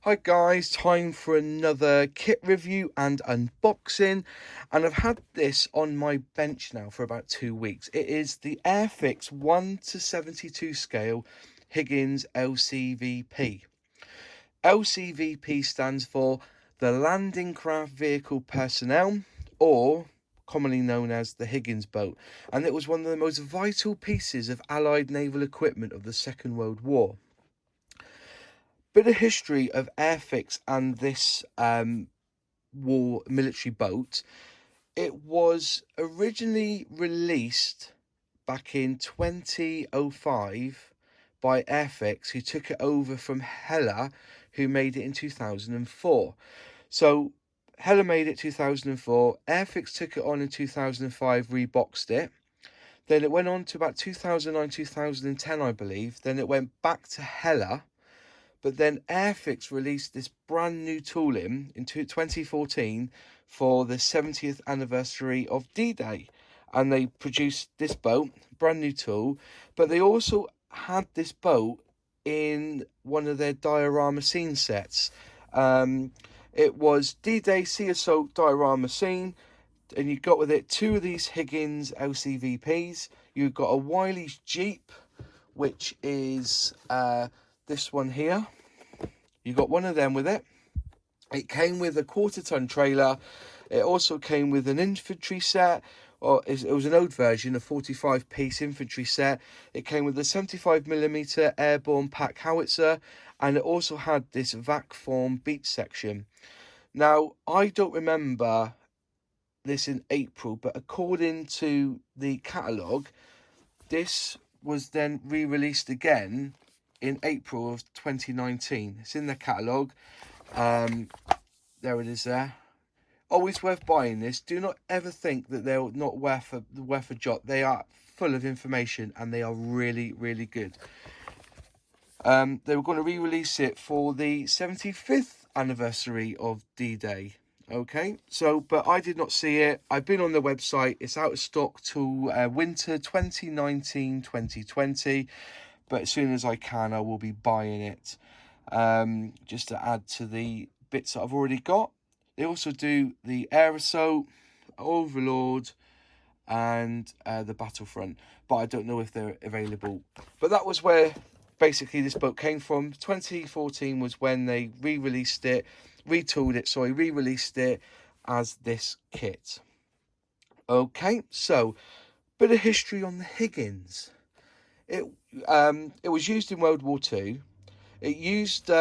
Hi guys, time for another kit review and unboxing, and I've had this on my bench now for about 2 weeks. It is the Airfix 1:72 scale Higgins Lcvp. LCVP stands for the Landing Craft Vehicle Personnel, or commonly known as the Higgins boat, and it was one of the most vital pieces of Allied naval equipment of the Second World War. Bit of history of Airfix and this war military boat. It was originally released back in 2005 by Airfix, who took it over from Hella, who made it in 2004. So Hella made it 2004, Airfix took it on in 2005, reboxed it. Then it went on to about 2009, 2010, I believe. Then it went back to Hella. But then Airfix released this brand new tooling in 2014 for the 70th anniversary of D-Day. And they produced this boat, brand new tool. But they also had this boat in one of their diorama scene sets. It was D-Day Sea Assault diorama scene. And you got with it 2 of these Higgins LCVPs. You got a Wiley's Jeep, which is this one here. You got one of them with it. It came with a 1/4 ton trailer. It also came with an infantry set, or it was an old version, a 45 piece infantry set. It came with a 75mm airborne pack howitzer, and it also had this vac form beach section. Now, I don't remember this in April, but according to the catalogue, this was then re-released again in April of 2019. It's in the catalogue. There it is there. Always worth buying this. Do not ever think that they're not worth a jot. They are full of information and they are really, really good. They were going to re-release it for the 75th anniversary of D-Day. Okay, so, but I did not see it. I've been on the website. It's out of stock till winter 2019-2020. But as soon as I can, I will be buying it, just to add to the bits that I've already got. They also do the Air Assault, Overlord, and the Battlefront, but I don't know if they're available. But that was where basically this boat came from. 2014 was when they re-released it as this kit. Okay, so bit of history on the Higgins. It was used in World War II. It used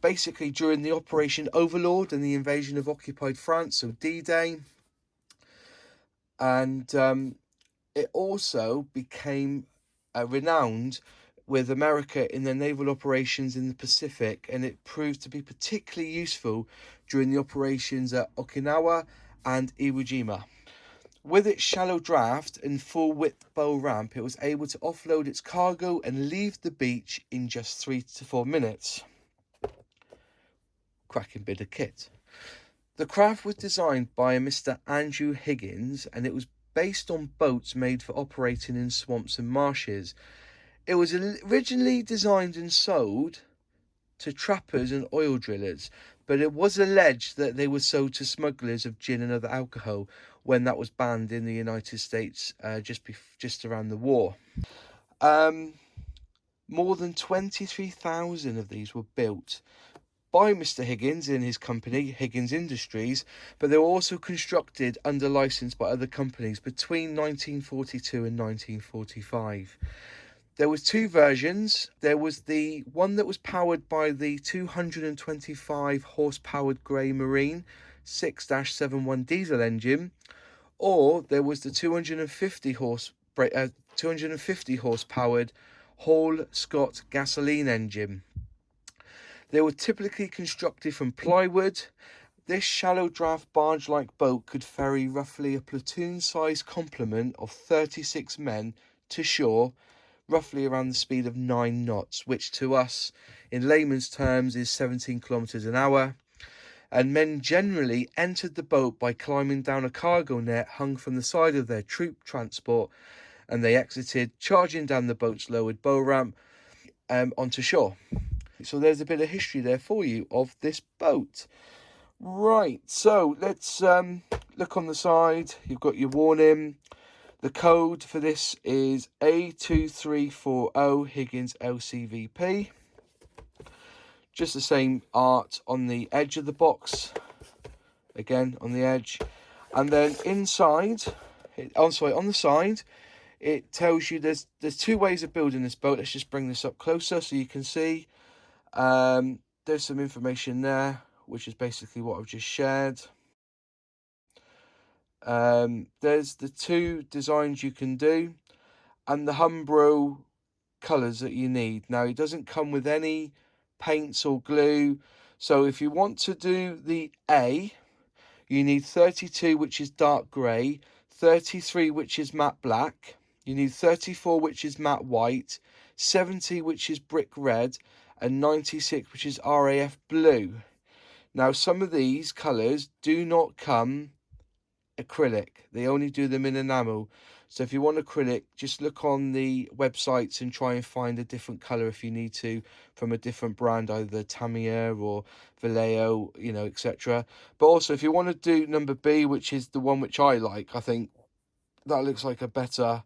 basically during the Operation Overlord and the invasion of occupied France, so D-Day. And it also became renowned with America in their naval operations in the Pacific, and it proved to be particularly useful during the operations at Okinawa and Iwo Jima. With its shallow draft and full width bow ramp, it was able to offload its cargo and leave the beach in just 3 to 4 minutes. Cracking bit of kit. The craft was designed by Mr. Andrew Higgins, and it was based on boats made for operating in swamps and marshes. It was originally designed and sold to trappers and oil drillers, but it was alleged that they were sold to smugglers of gin and other alcohol when that was banned in the United States just around the war. More than 23,000 of these were built by Mr. Higgins in his company, Higgins Industries, but they were also constructed under license by other companies between 1942 and 1945. There was 2 versions. There was the one that was powered by the 225 horsepowered Grey Marine 6-71 diesel engine, or there was the 250 horsepowered Hall Scott gasoline engine. They were typically constructed from plywood. This shallow draft barge-like boat could ferry roughly a platoon-sized complement of 36 men to shore, roughly around the speed of 9 knots, which to us, in layman's terms, is 17 kilometers an hour. And men generally entered the boat by climbing down a cargo net hung from the side of their troop transport, and they exited, charging down the boat's lowered bow ramp onto shore. So there's a bit of history there for you of this boat. Right, so let's look on the side. You've got your warning. The code for this is A02340 Higgins Lcvp. Just the same art on the edge of the box. Again, on the edge. And then inside, on the side, it tells you there's two ways of building this boat. Let's just bring this up closer so you can see. There's some information there, which is basically what I've just shared. There's the two designs you can do and the Umbro colours that you need. Now, it doesn't come with any paints or glue. So if you want to do the A, you need 32, which is dark grey, 33, which is matte black. You need 34, which is matte white, 70, which is brick red, and 96, which is RAF blue. Now, some of these colours do not come acrylic. They only do them in enamel. So if you want acrylic, just look on the websites and try and find a different colour if you need to, from a different brand, either Tamiya or Vallejo, you know, etc. But also, if you want to do number B, which is the one which I like, I think that looks like a better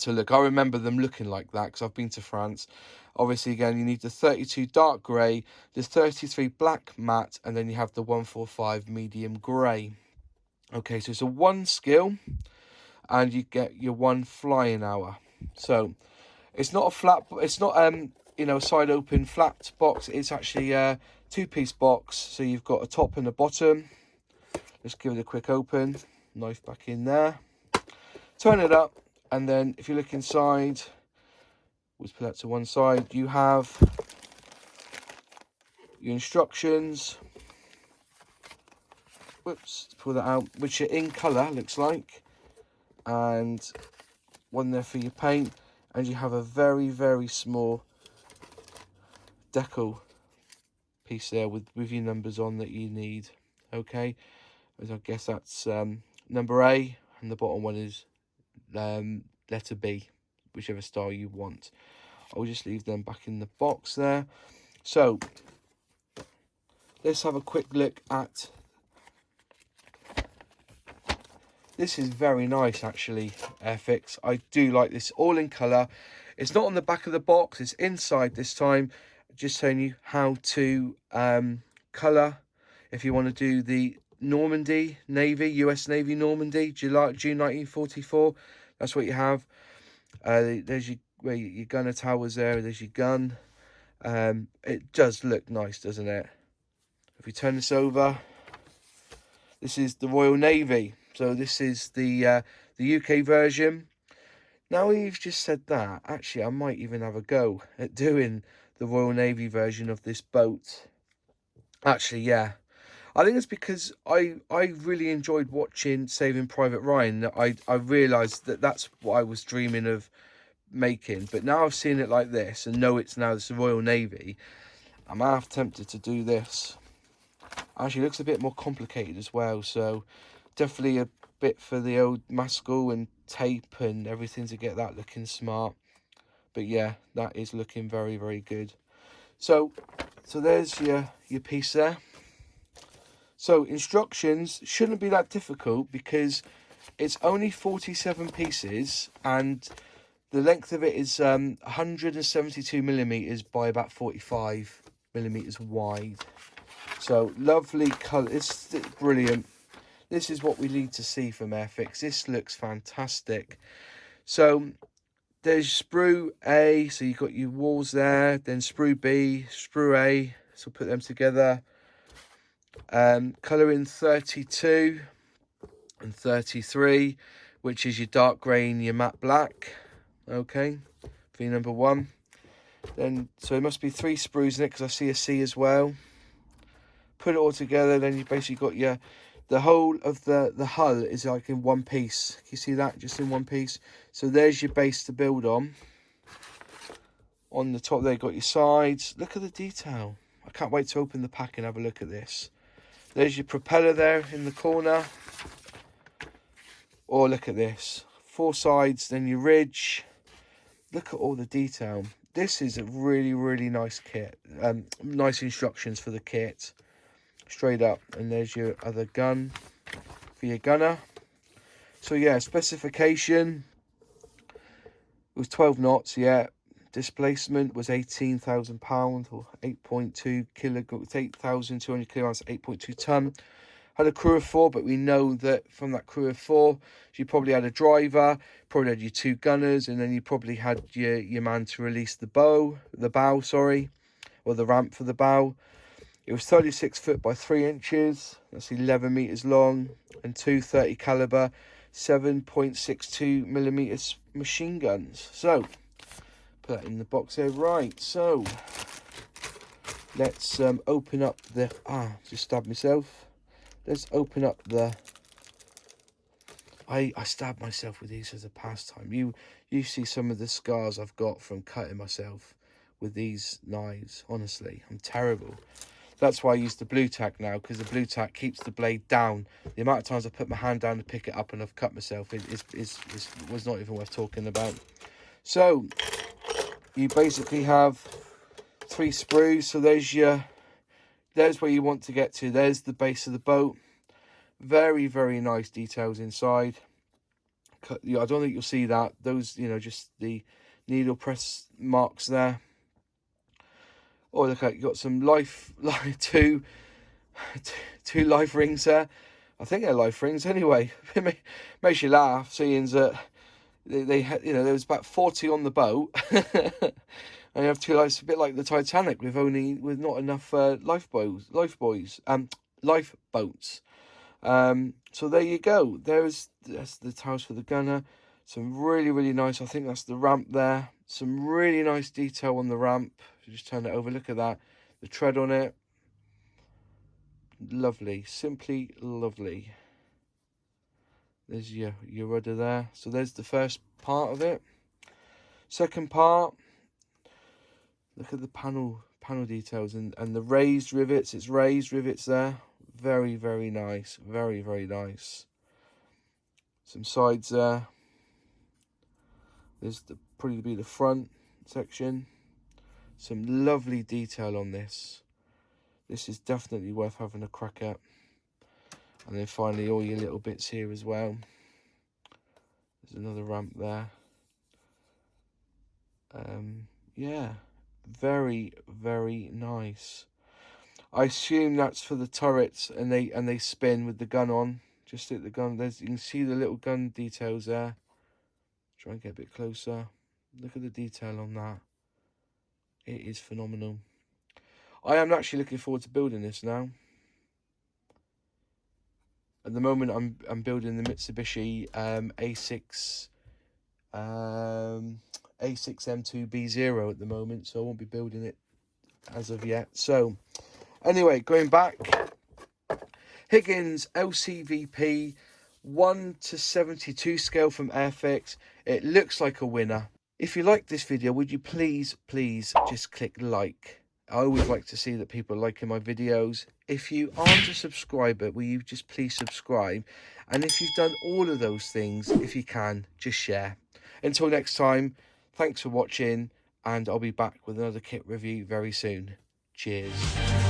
look. I remember them looking like that because I've been to France. Obviously, again, you need the 32 dark grey, the 33 black matte, and then you have the 145 medium grey. Okay, so it's a 1 skill, and you get your 1 flying hour. So it's not a flat, it's not you know, a side open flat box. It's actually a 2-piece box. So you've got a top and a bottom. Let's give it a quick open. Knife back in there. Turn it up, and then if you look inside, let's put that to one side. You have your instructions. Whoops, pull that out, which are in colour, looks like, and one there for your paint, and you have a very, very small decal piece there with your numbers on that you need. Okay, as I guess that's number A, and the bottom one is letter B, whichever style you want. I'll just leave them back in the box there. So let's have a quick look at. This is very nice, actually, Airfix. I do like this, all in colour. It's not on the back of the box, it's inside this time. Just showing you how to colour. If you want to do the Normandy Navy, US Navy Normandy, June 1944, that's what you have. There's your gunner towers there, there's your gun. It does look nice, doesn't it? If we turn this over, this is the Royal Navy. So this is the UK version. Now we've just said that, actually I might even have a go at doing the Royal Navy version of this boat. Actually, yeah. I think it's because I really enjoyed watching Saving Private Ryan. I realised that that's what I was dreaming of making. But now I've seen it like this and know it's now the Royal Navy, I'm half tempted to do this. Actually, it looks a bit more complicated as well, so definitely a bit for the old mascal and tape and everything to get that looking smart. But yeah, that is looking very, very good. So there's your piece there. So instructions shouldn't be that difficult because it's only 47 pieces and the length of it is 172 millimeters by about 45 millimeters wide. So lovely colour. It's brilliant. This is what we need to see from Airfix. This looks fantastic. So there's sprue A, so you've got your walls there, then sprue B, sprue A, so put them together. Colour in 32 and 33, which is your dark grey and your matte black. Okay, for your number 1. Then, so it must be 3 sprues in it because I see a C as well. Put it all together, then you basically got the whole of the hull is like in one piece. Can you see that? Just in one piece. So there's your base to build on. On the top there, you've got your sides. Look at the detail. I can't wait to open the pack and have a look at this. There's your propeller there in the corner. Oh, look at this. 4 sides, then your ridge. Look at all the detail. this is a really, really nice kit. Nice instructions for the kit. Straight up. And there's your other gun for your gunner. So yeah, specification was 12 knots, yeah. Displacement was £18,000 or 8.2 kilograms, 8,200 kilograms, 8.2 ton. Had a crew of 4, but we know that from that crew of 4, you probably had a driver, probably had your 2 gunners, and then you probably had your man to release the bow, or the ramp for the bow. It was 36 foot by 3 inches. That's 11 meters long, and 230 caliber, 7.62 millimeters machine guns. So put that in the box there. Right, so let's open up the just stabbed myself. Let's open up the I stab myself with these as a pastime. You see some of the scars I've got from cutting myself with these knives. Honestly, I'm terrible. That's why I use the blue tack now, because the blue tack keeps the blade down. The amount of times I put my hand down to pick it up and I've cut myself was not even worth talking about. So you basically have 3 sprues. So there's where you want to get to. There's the base of the boat. Very, very nice details inside. I don't think you'll see that. Those, just the needle press marks there. Oh, look at, you got some two life rings there. I think they're life rings anyway. It makes you laugh seeing that they had, there was about 40 on the boat. And you have 2 lives, a bit like the Titanic, with not enough lifeboats. So there you go. That's the towers for the gunner. Some really, really nice. I think that's the ramp there. Some really nice detail on the ramp. If you just turn it over, look at that. The tread on it. Lovely. Simply lovely. There's your rudder there. So there's the first part of it. Second part. Look at the panel details and the raised rivets. It's raised rivets there. Very, very nice. Very, very nice. Some sides there. There's probably be the front section. Some lovely detail on this. This is definitely worth having a crack at. And then finally all your little bits here as well. There's another ramp there. Yeah, very, very nice. I assume that's for the turrets, and they spin with the gun on. Just at the gun, you can see the little gun details there. Try and get a bit closer. Look at the detail on that. It is phenomenal. I am actually looking forward to building this now. At the moment, I'm building the Mitsubishi A6M2B0 at the moment, so I won't be building it as of yet. So anyway, going back, Higgins Lcvp 1:72 scale from Airfix. It looks like a winner. If you like this video, would you please just click like? I always like to see that people are liking my videos. If you aren't a subscriber, will you just please subscribe? And if you've done all of those things, if you can, just share. Until next time, thanks for watching, and I'll be back with another kit review very soon. Cheers.